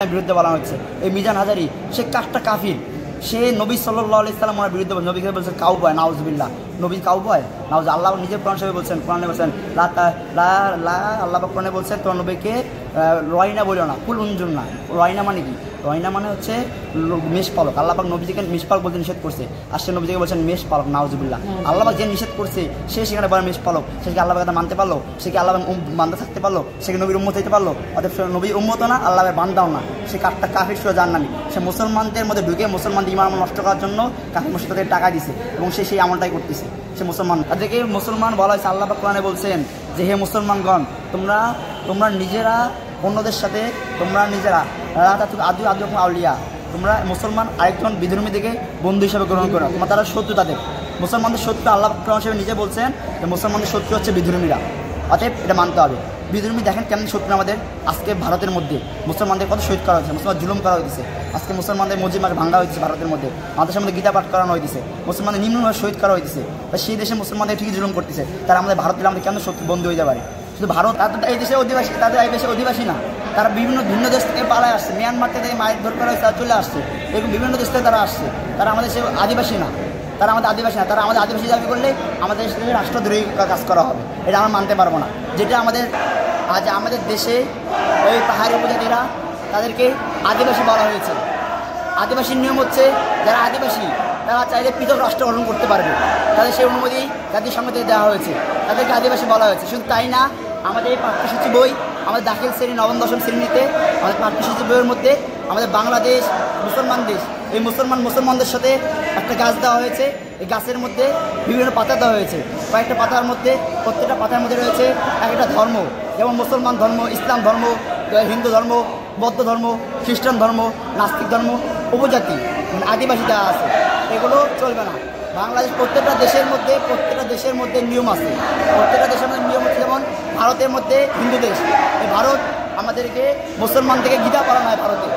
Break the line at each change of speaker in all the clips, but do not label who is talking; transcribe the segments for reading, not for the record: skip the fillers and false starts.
বিরুদ্ধে বলা হচ্ছে এই মিজান হাজারি সে কাঠটা কাফির, সে নবী সাল্লাল্লাহু আলাইহি সাল্লামের বিরুদ্ধে নবীকে বলছেন কাউবয়, নাউজুবিল্লাহ, নবী কাউবয় নাউজ। আল্লাহ নিজের কোরআন শরীফে বলছেন, কোরআনে বলছেন আল্লাহ কোরআনে বলছেন তোমার নবীকে রয়না বলিও না, কুল উনজুন না। রয়না মানে কি? রয়না মানে হচ্ছে মেষপালক। আল্লাহ পাক নবীজিকে মেষপালক বলতে নিষেধ করছে, আর সে নবীজিকে বলছেন মেষপালক, নাউজুবিল্লাহ। আল্লাহ পাক যে নিষেধ করছে সে সেখানে বলে মেষপালক, সে কি আল্লাহ পাক মানতে পারলো? সে কি আল্লাহ বান্দা থাকতে পারলো? সে কি নবীর উম্মত হইতে পারলো? অতএব সে নবীর উম্মত না, আল্লাহের বান্দাও না, সে কাঠটা কাফির সুরা জান্নামী। সে মুসলমানদের মধ্যে ঢুকে মুসলমানদের ইমান নষ্ট করার জন্য কাফির মুশরিকদের টাকা দিছে এবং সে সেই আমলটাই করতেছে। সে মুসলমান, তাদেরকে মুসলমান বলা হয়েছে। আল্লাহ পাক কোরআনে বলছেন যে হে মুসলমানগণ, তোমরা নিজেরা অন্যদের সাথে তোমরা নিজেরা আদু আউলিয়া, তোমরা মুসলমান আরেকজন বিধর্মীদেরকে বন্ধু হিসাবে গ্রহণ করো, তোমরা তারা শত্রু। তাদের মুসলমানদের শত্রু আল্লাহ কোরআন হিসেবে নিজে বলছেন যে মুসলমানদের শত্রু হচ্ছে বিধর্মীরা। অতএব এটা মানতে হবে। বিধর্মী দেখেন কেমন শত্রু আমাদের। আজকে ভারতের মধ্যে মুসলমানদের কত শহীদ করা হয়েছে, মুসলমান জুলুম করা হয়েছে। আজকে মুসলমানদের মসজিদ ভাঙা হয়েছে ভারতের মধ্যে, মাদ্রাসার মধ্যে গীতা পাঠ করানো হয়েছে, মুসলমানদের নিম্নভাবে শহীদ করা হয়েছে। তা সেই দেশে মুসলমানদের ঠিকই জুলুম করতেছে, তারা আমাদের ভারতের আমাদের কেমন শত্রু বন্ধু হয়ে যাবে? শুধু ভারত এই দেশে অধিবাসী, তাদের এই দেশে অধিবাসী না, তারা বিভিন্ন ভিন্ন দেশ থেকে পালায় আসছে। মিয়ানমার থেকে মায়ের ধর করা হয়েছে, তারা চলে আসছে। এরকম বিভিন্ন দেশ থেকে তারা আসছে। তারা আমাদের সে আদিবাসী না, তারা আমাদের আদিবাসী না। তারা আমাদের আদিবাসী দাবি করলে আমাদের রাষ্ট্রদ্রোহী কাজ করা হবে, এটা আমরা মানতে পারবো না। যেটা আমাদের দেশে ওই পাহাড়ি উপজাতিরা, তাদেরকে আদিবাসী বলা হয়েছে। আদিবাসীর নিয়ম হচ্ছে যারা আদিবাসী তারা চাইলে পৃথক রাষ্ট্র গঠন করতে পারবে, তাদের সেই অনুমতি জাতিসংঘ থেকে দেওয়া হয়েছে, তাদেরকে আদিবাসী বলা হয়েছে। শুধু তাই না, আমাদের এই পাঠ্যসূচি বই, আমাদের দাখিল শ্রেণী নবম দশম শ্রেণীতে আমাদের পাঠ্যসূচি বইয়ের মধ্যে আমাদের বাংলাদেশ মুসলমান দেশ, এই মুসলমানদের সাথে একটা গাছ দেওয়া হয়েছে। এই গাছের মধ্যে বিভিন্ন পাতা দেওয়া হয়েছে। কয়েকটা পাতার মধ্যে, প্রত্যেকটা পাতার মধ্যে রয়েছে একটা ধর্ম, যেমন মুসলমান ধর্ম, ইসলাম ধর্ম, হিন্দু ধর্ম, বৌদ্ধ ধর্ম, খ্রিস্টান ধর্ম, নাস্তিক ধর্ম, উপজাতি মানে আদিবাসী দেওয়া আছে। এগুলো চলবে না। বাংলাদেশ প্রত্যেকটা দেশের মধ্যে নিয়ম আছে। প্রত্যেকটা দেশের মধ্যে নিয়ম হচ্ছে, যেমন ভারতের মধ্যে হিন্দু দেশ, এই ভারত আমাদেরকে মুসলমান থেকে গীতা পড়ানো হয় ভারতে।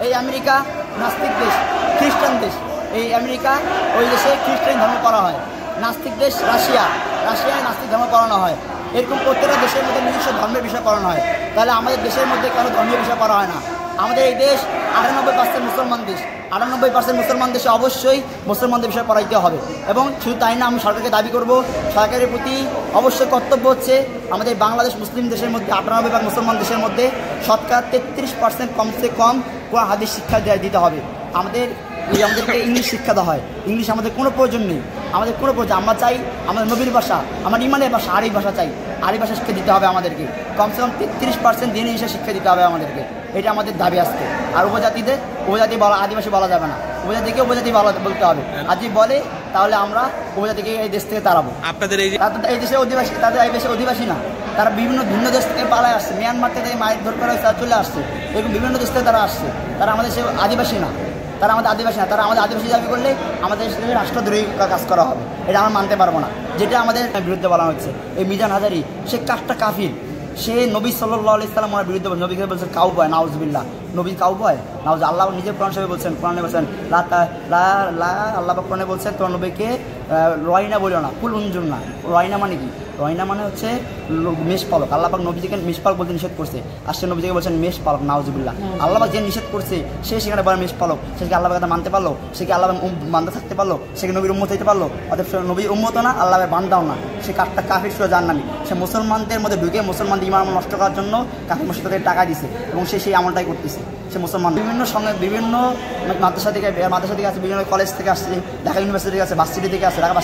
এই আমেরিকা নাস্তিক দেশ, খ্রিস্টান দেশ, এই আমেরিকা ওই দেশে খ্রিস্টান ধর্ম পড়া হয়। নাস্তিক দেশ রাশিয়ায় নাস্তিক ধর্ম পড়ানো হয়। এরকম প্রত্যেকটা দেশের মধ্যে নিজস্ব ধর্মের বিষয় পড়ানো হয়। তাহলে আমাদের দেশের মধ্যে কেন ধর্মীয় বিষয় পড়া হয় না? আমাদের এই দেশ 98% মুসলমান দেশ। 98% মুসলমান দেশে অবশ্যই মুসলমানদের বিষয় পড়াইতে হবে। এবং শুধু তাই না, আমি সরকারকে দাবি করব, সরকারের প্রতি অবশ্যই কর্তব্য হচ্ছে আমাদের বাংলাদেশ মুসলিম দেশের মধ্যে 98% মুসলমান দেশের মধ্যে শতকরা 33% কমসে কম কোরআন হাদিস শিক্ষা দিতে হবে। আমাদেরকে ইংলিশ শিক্ষা দেওয়া হয়, ইংলিশ আমাদের কোনো প্রয়োজন নেই। আমাদের কোনো প্রয়োজন, আমরা চাই আমাদের নবীর ভাষা, আমার ইমানের ভাষা, আরবি ভাষা চাই। আরবি ভাষা শিক্ষা দিতে হবে আমাদেরকে, কমসে কম 33% দিনের হিসেবে শিক্ষা দিতে হবে আমাদেরকে। এটা আমাদের দাবি আসছে। আর উপজাতি বলা, আদিবাসী বলা যাবে না। উপজাতিকে উপজাতি বলতে হবে। আর যদি বলে তাহলে আমরা উপজাতিকে এই দেশ থেকে তাড়াবো। আপনাদের এই দেশে অধিবাসী, তাদের এই দেশে অধিবাসী না, তারা ভিন্ন দেশ থেকে পালায় আসছে। মিয়ানমার থেকে মায়ের ধর করা হয়েছে, তারা চলে আসছে। এরকম বিভিন্ন দেশ থেকে তারা আসছে। তারা আমাদের সে আদিবাসী না, তারা আমাদের আদিবাসী দাবি করলে আমাদের রাষ্ট্রদ্রোহী কাজ করা হবে, এটা আমরা মানতে পারবো না। যেটা আমাদের বিরুদ্ধে বলা হচ্ছে এই মিজান হাজারি, সে কাঠটা কাফির, সে নবী সাল্লাল্লাহু আলাইহি সাল্লামের বিরুদ্ধে নবীকে বলছেন কাউবয়, নাউজুবিল্লাহ, নবী কাউবয় নাউজ। আল্লাহ নিজের কোরআন শরীফে বলছেন, কোরআনে বলছেন আল্লাহ কোরআনে বলছেন তোমার নবীকে রয়না বলিও না, কুল উনজুন না। রয়না মানে কি? রয়না মানে হচ্ছে মেষপালক। আল্লাহ পাক নবীজিকে মেষপালক বলতে নিষেধ করছে, আর সে নবীজিকে বলছেন মেষপালক, নাউজুবিল্লাহ। আল্লাহ পাক যে নিষেধ করছে সে সেখানে বলে মেষপালক, সে কি আল্লাহ পাক মানতে পারলো? সে কি আল্লাহ বান্দা থাকতে পারলো? সে কি নবীর উম্মত হইতে পারলো? অতএব সে নবীর উম্মত না, আল্লাহের বান্দাও না, সে কাঠটা কাফির সুরা জান্নামী। সে মুসলমানদের মধ্যে ঢুকে মুসলমানদের ইমান নষ্ট করার জন্য কাফির মুশরিকদের টাকা দিছে এবং সে সেই আমলটাই করতেছে। সে মুসলমান বিভিন্ন মাদ্রাসা থেকে আসছে, বিভিন্ন কলেজ থেকে আসছে, ঢাকা ইউনিভার্সিটি থেকে আসছে, ভার্সিটি থেকে আসছে, ঢাকা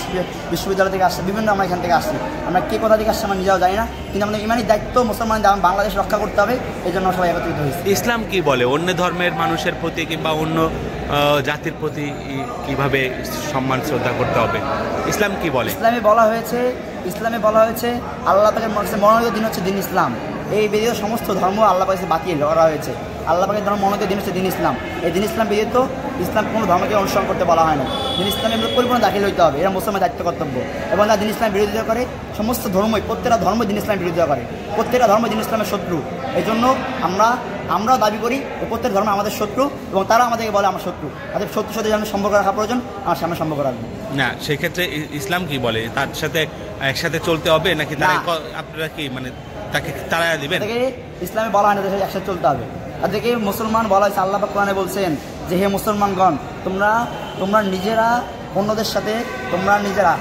বিশ্ববিদ্যালয় থেকে আসছে, বিভিন্ন আমরা এখান থেকে আসছি। আমরা কে কোথা থেকে আসছে আমরা নিজেও জানি না, কিন্তু আমাদের ইমানি দায়িত্ব মুসলমান বাংলাদেশ রক্ষা করতে হবে। এই জন্য সবাই একত্রিত হয়েছে।
ইসলাম কি বলে অন্য ধর্মের মানুষের প্রতি কিংবা অন্য জাতির প্রতি কিভাবে সম্মান শ্রদ্ধা করতে হবে? ইসলাম কি বলে? ইসলামে বলা হয়েছে আল্লাহ পাকের মনোনীত দিন হচ্ছে দিন ইসলাম। এই ব্যতীত সমস্ত ধর্ম আল্লাহ পাকে বাতিল করা হয়েছে। আল্লাহ পাকের ধর্ম মনোনীত দিন হচ্ছে দিন ইসলাম। এই দিন ইসলাম ব্যতীত ইসলাম কোনো ধর্মকে অনুসরণ করতে বলা হয় না। দিন ইসলামের পরিপূর্ণ দাখিল হইতে হবে, এরা মুসলমানের দায়িত্ব কর্তব্য। এবং যারা দিন ইসলাম বিরোধিতা করে, সমস্ত ধর্মই, প্রত্যেকটা ধর্ম দিন ইসলাম বিরোধিতা করে, প্রত্যেকটা ধর্ম দিন ইসলামের শত্রু। এই জন্য আমরাও দাবি করি প্রত্যেক ধর্ম আমাদের শত্রু, এবং তারা আমাদেরকে বলে আমার শত্রু। তাদের শত্রুর সাথে যেন সম্পর্ক রাখা প্রয়োজন, আমার সামনে সম্পর্ক রাখবো না। সেক্ষেত্রে ইসলাম কি বলে? তার সাথে একসাথে চলতে হবে নাকি আপনারা কি মানে তাকে তাড়া দিবেন?
ইসলামে বলা হয় না একসাথে চলতে হবে। তাদেরকে মুসলমান বলা হয়েছে। আল্লাহ পাক কোরআনে বলছেন যে হে মুসলমানগণ, তোমরা নিজেরা অন্যদের সাথে তোমরা নিজেরা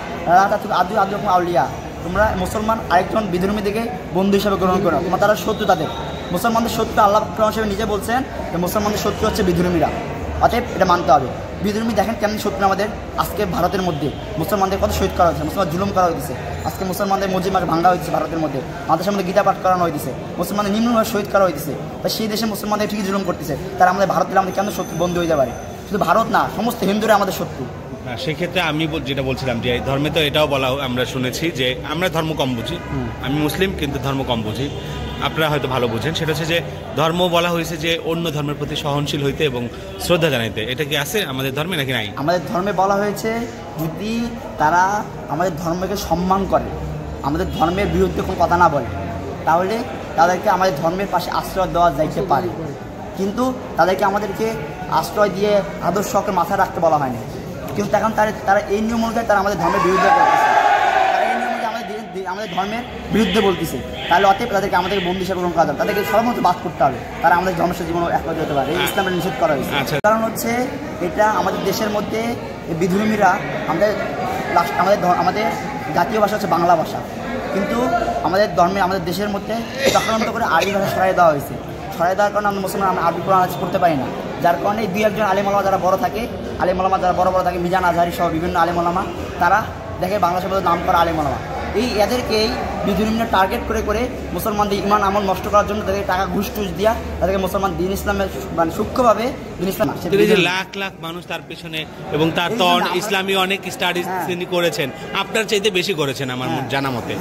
আদু আদু আউলিয়া, তোমরা মুসলমান আরেকজন বিধর্মীদেরকে বন্ধু হিসাবে গ্রহণ করো, তোমরা তারা শত্রু তাদের। মুসলমানদের শত্রু আল্লাহ কোরআন হিসেবে নিজে বলছেন যে মুসলমানদের শত্রু হচ্ছে বিধর্মীরা, অতএব এটা মানতে হবে। বিধর্মী দেখেন কেমন শত্রু আমাদের। আজকে ভারতের মধ্যে মুসলমানদের কত শহীদ করা হয়েছে, মুসলমান জুলুম করা হয়েছে। আজকে মুসলমানদের মসজিদ মাস ভাঙা হয়েছে ভারতের মধ্যে, মাদ্রাসার মধ্যে গীতা পাঠ করানো হয়েছে, মুসলমানদের নিম্নভাবে শহীদ করা হয়েছে। তা সেই দেশে মুসলমানদের ঠিকই জুলুম করতেছে, তারা আমাদের ভারতের আমাদের কেমন শত্রু বন্ধু হয়ে যাবে? শুধু ভারত না, সমস্ত হিন্দুরা আমাদের শত্রু।
সেক্ষেত্রে আমি যেটা বলছিলাম যে এই ধর্মে তো এটাও বলা আমরা শুনেছি যে আমরা ধর্ম কম বুঝি, আমি মুসলিম কিন্তু ধর্ম কম বুঝি, আপনারা হয়তো ভালো বুঝেন। সেটা হচ্ছে যে ধর্ম বলা হয়েছে যে অন্য ধর্মের প্রতি সহনশীল হইতে এবং শ্রদ্ধা জানাইতে। এটা কি আছে আমাদের ধর্মে নাকি নাই?
আমাদের ধর্মে বলা হয়েছে যদি তারা আমাদের ধর্মকে সম্মান করে, আমাদের ধর্মের বিরুদ্ধে কোনো কথা না বলে, তাহলে তাদেরকে আমাদের ধর্মের পাশে আশ্রয় দেওয়া যাইতে পারে। কিন্তু তাদেরকে আমাদেরকে আশ্রয় দিয়ে আদর্শকে মাথায় রাখতে বলা হয়নি। কিন্তু এখন তারা এই নিয়ম অনুযায়ী তারা আমাদের ধর্মের বিরুদ্ধে করতেছে, তারা এই নিয়ম অনুযায়ী আমাদের ধর্মের বিরুদ্ধে বলতেছে। তাহলে অতএব তাদেরকে আমাদের বন্ধু হিসেবে গ্রহণ করা যাবে, তাদেরকে সর্বমত বাদ করতে হবে, তারা আমাদের ধর্মের সাথে জীবন একমত হতে পারে। এই ইসলামের নিষেধ করা হয়েছে। কারণ হচ্ছে এটা আমাদের দেশের মধ্যে বিধর্মীরা আমাদের জাতীয় ভাষা হচ্ছে বাংলা ভাষা, কিন্তু আমাদের ধর্মে আমাদের দেশের মধ্যে চক্রান্ত করে আরবি ভাষা সরাই দেওয়া হয়েছে। সরাই দেওয়ার কারণে আমরা মুসলমান আমরা আরবি কোরআন পড়তে পারি না, যার কারণে দুই একজন আলেম ওলামা যারা বড় থাকে, আলেম ওলামা যারা বড় বড় থাকে, মিজান আজহারি সহ বিভিন্ন আলেম ওলামা, তারা দেখে বাংলাদেশের মধ্যে নাম করা আলেম ওলামা, এদেরকেই বিভিন্ন টার্গেট করে মুসলমানদের ইমান আমল নষ্ট করার জন্য তাদেরকে টাকা ঘুষ টুস দিয়া তাদেরকে মুসলমান দিন ইসলামের মানে সূক্ষ্মভাবে দিন ইসলাম
লাখ লাখ মানুষ তার পেছনে এবং তার তো ইসলামী অনেক স্টাডিজ তিনি করেছেন, আপনার চাইতে বেশি করেছেন আমার জানা মতে।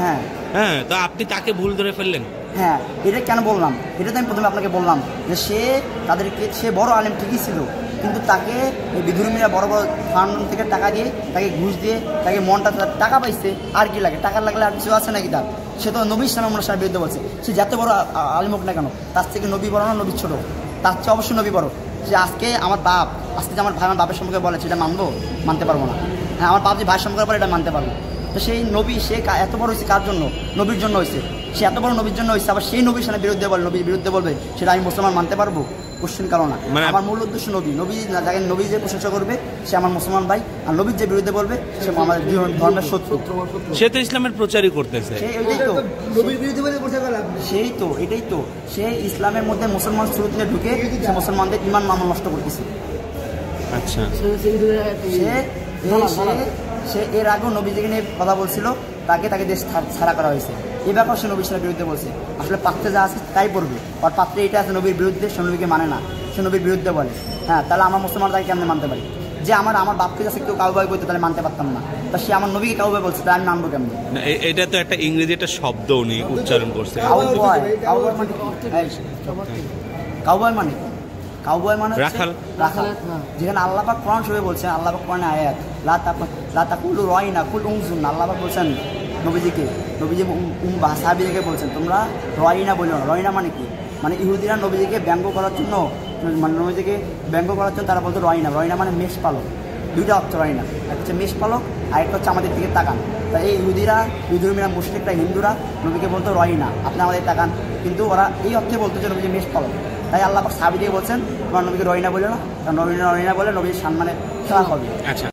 হ্যাঁ, তো আপনি তাকে ভুল ধরে ফেললেন।
হ্যাঁ, এটা কেন বললাম? এটা তো আমি প্রথমে আপনাকে বললাম যে সে বড় আলেম ঠিকই ছিল, কিন্তু তাকে এই বিধর্মীরা বড় বড় ফান্ড থেকে টাকা দিয়ে, তাকে ঘুষ দিয়ে, তাকে মনটা টাকা পাইছে, আর কি লাগে? টাকা লাগলে আর কিছু আছে নাকি তার? সে তো নবী ইসলামের মনসার বিরুদ্ধে বলছে। সে যত বড় আলেম হোক না কেন, তার থেকে নবী বড় না নবী ছোট? তার চেয়ে অবশ্যই নবী বড়। যে আজকে আমার আমার ভাই আমার বাপের সম্পর্কে বলে, সেটা মানতে পারবো না। হ্যাঁ, আমার বাপ যে ভাইয়ের সম্পর্কে বলে এটা মানতে পারবো। তো সেই নবী সে এত বড় হয়েছে কার জন্য? নবীর জন্য হয়েছে। সে এত বড় নবীর জন্য হয়েছে, আবার সেই নবীর সামনে বিরুদ্ধে বলে, নবীর বিরুদ্ধে বলবে, সেটা আমি মুসলমান মানতে পারবো? কোশ্চেন কারণ না। আমার মূল উদ্দেশ্য নবী যাকে নবী যে প্রশংসা করবে সে আমার মুসলমান ভাই, আর নবীর যে বিরুদ্ধে বলবে সে আমার ধর্মের শত্রু।
সে তো ইসলামের প্রচারই করতেছে,
এটাই তো সে ইসলামের মধ্যে মুসলমান শুরু থেকে ঢুকে সে মুসলমানদের ইমান আমল নষ্ট করতেছে।
আচ্ছা,
সে এর আগেও নবীজিকে নিয়ে কথা বলছিল, তাকে দেশ ছাড়া করা হয়েছে। এই ব্যাপার সে নবীর সাথে বিরুদ্ধে বলছে। আসলে পাত্রে যা আছে তাই পড়বে, আর পাত্রে এটা আছে নবীর বিরুদ্ধে, সে নবীকে মানে না, সে নবীর বিরুদ্ধে বলে। হ্যাঁ, তাহলে আমার মুসলমান তাকে কেমনে মানতে পারি? যে আমার বাপকে কাছে কেউ কাউবাই বলতে তাহলে মানতে পারতাম না, তা সে আমার নবীকে কাউবাই বলছে, তাহলে আমি মানবো কেমন?
এটা তো একটা ইংরেজি একটা শব্দ উনি উচ্চারণ করছে।
কাউবয় মানে রাখাল। যেখানে আল্লাহ পাক কোরআন শরীফে বলছেন, আল্লাহ পাক কোরআনে আয়াত লা তাকুলু রাইনা কুল উনজুন, আল্লাহ পাক বলছেন নবী সাহাবীদেরকে বলছেন তোমরা রাইনা বলো না। রাইনা মানে কি? মানে ইহুদিরা নবীজিকে ব্যঙ্গ করার জন্য, তারা বলতো রাইনা মানে মেষ পালক। দুইটা অর্থ রাইনা, একটা হচ্ছে মেষ পালক, আর একটা হচ্ছে আমাদের দিকে তাকান। তাই এই ইহুদিরা, বিধর্মীরা, মুশরিকরা, হিন্দুরা নবীকে বলতো রাইনা, আপনি আমাদের তাকান, কিন্তু ওরা এই অর্থে বলতো যে নবীজি মেষ পালক। তাই আল্লাহ পাক সাহাবীদেরকে বলছেন তোমার নবীকে রাইনা বলে না, কারণ রাইনা বলে নবীর সম্মানে খেলা হবে।
আচ্ছা।